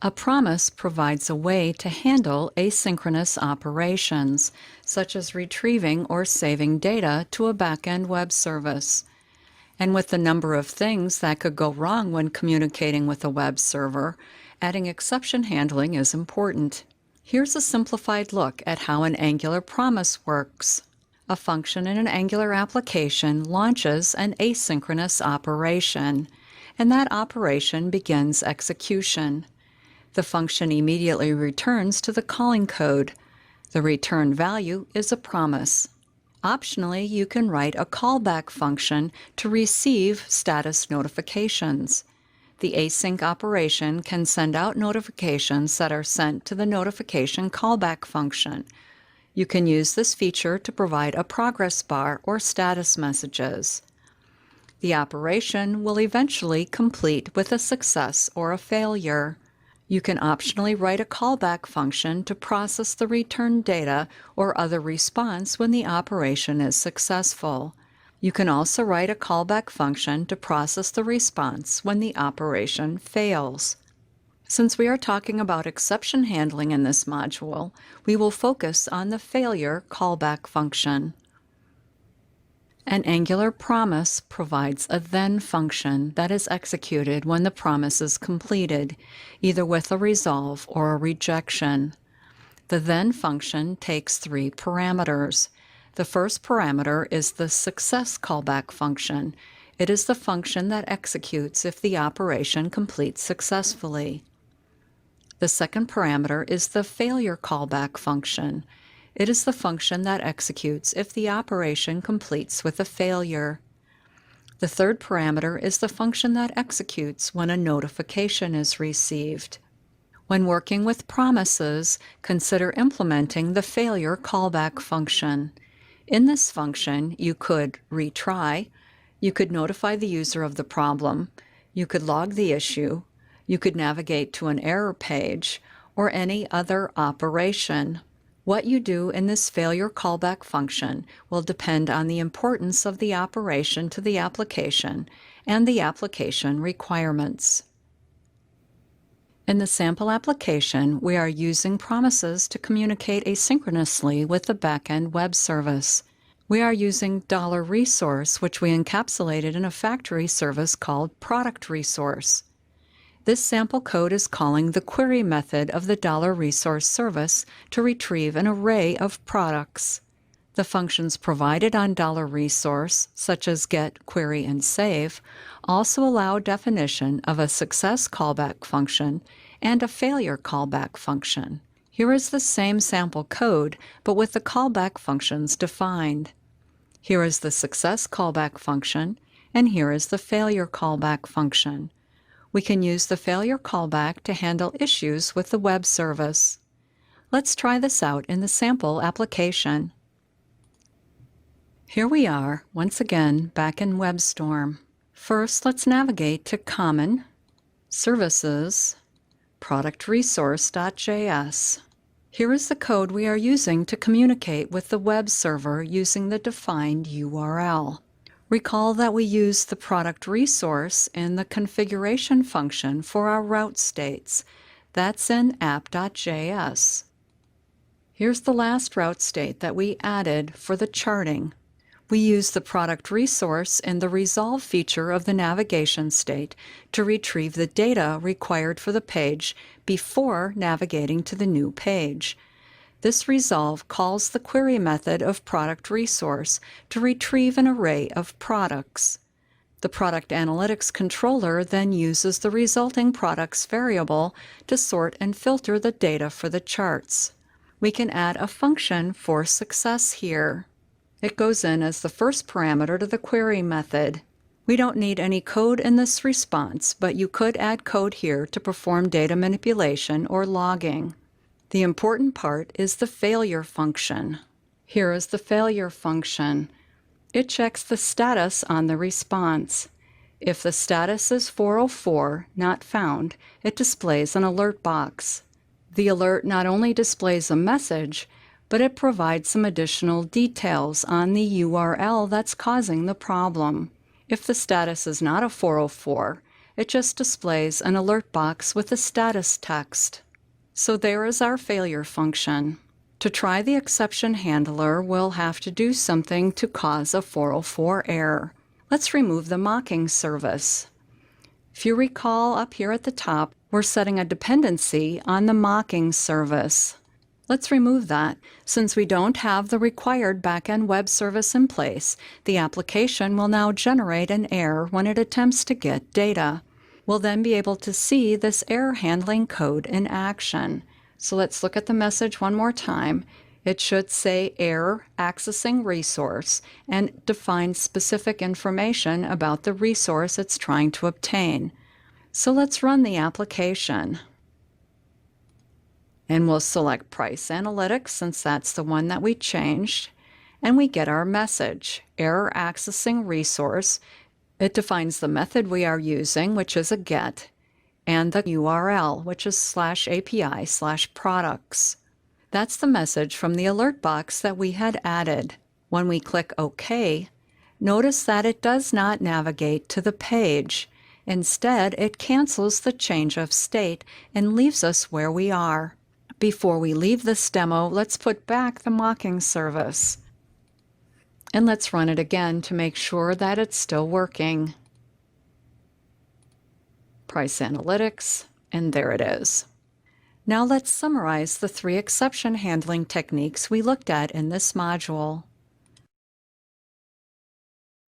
A promise provides a way to handle asynchronous operations, such as retrieving or saving data to a back-end web service. And with the number of things that could go wrong when communicating with a web server, adding exception handling is important. Here's a simplified look at how an Angular promise works. A function in an Angular application launches an asynchronous operation, and that operation begins execution. The function immediately returns to the calling code. The return value is a promise. Optionally, you can write a callback function to receive status notifications. The async operation can send out notifications that are sent to the notification callback function. You can use this feature to provide a progress bar or status messages. The operation will eventually complete with a success or a failure. You can optionally write a callback function to process the returned data or other response when the operation is successful. You can also write a callback function to process the response when the operation fails. Since we are talking about exception handling in this module, we will focus on the failure callback function. An Angular promise provides a then function that is executed when the promise is completed, either with a resolve or a rejection. The then function takes 3 parameters. The first parameter is the success callback function. It is the function that executes if the operation completes successfully. The second parameter is the failure callback function. It is the function that executes if the operation completes with a failure. The third parameter is the function that executes when a notification is received. When working with promises, consider implementing the failure callback function. In this function, you could retry, you could notify the user of the problem, you could log the issue, you could navigate to an error page, or any other operation. What you do in this failure callback function will depend on the importance of the operation to the application and the application requirements. In the sample application, we are using promises to communicate asynchronously with the backend web service. We are using $resource, which we encapsulated in a factory service called product resource. This sample code is calling the query method of the $resource service to retrieve an array of products. The functions provided on $resource, such as get, query, and save, also allow definition of a success callback function and a failure callback function. Here is the same sample code, but with the callback functions defined. Here is the success callback function, and here is the failure callback function. We can use the failure callback to handle issues with the web service. Let's try this out in the sample application. Here we are, once again, back in WebStorm. First, let's navigate to Common, Services, ProductResource.js. Here is the code we are using to communicate with the web server using the defined URL. Recall that we used the product resource in the configuration function for our route states. That's in app.js. Here's the last route state that we added for the charting. We use the product resource in the resolve feature of the navigation state to retrieve the data required for the page before navigating to the new page. This resolve calls the query method of product resource to retrieve an array of products. The product analytics controller then uses the resulting products variable to sort and filter the data for the charts. We can add a function for success here. It goes in as the first parameter to the query method. We don't need any code in this response, but you could add code here to perform data manipulation or logging. The important part is the failure function. Here is the failure function. It checks the status on the response. If the status is 404, not found, it displays an alert box. The alert not only displays a message, but it provides some additional details on the URL that's causing the problem. If the status is not a 404, it just displays an alert box with a status text. So there is our failure function. To try the exception handler, we'll have to do something to cause a 404 error. Let's remove the mocking service. If you recall, up here at the top, we're setting a dependency on the mocking service. Let's remove that. Since we don't have the required backend web service in place, the application will now generate an error when it attempts to get data. We'll then be able to see this error handling code in action. So let's look at the message one more time. It should say error accessing resource and define specific information about the resource it's trying to obtain. So let's run the application. And we'll select Price Analytics since that's the one that we changed. And we get our message, error accessing resource. It defines the method we are using, which is a GET, and the URL, which is /API/products. That's the message from the alert box that we had added. When we click OK, notice that it does not navigate to the page. Instead, it cancels the change of state and leaves us where we are. Before we leave this demo, let's put back the mocking service. And let's run it again to make sure that it's still working. Price Analytics, and there it is. Now let's summarize the 3 exception handling techniques we looked at in this module.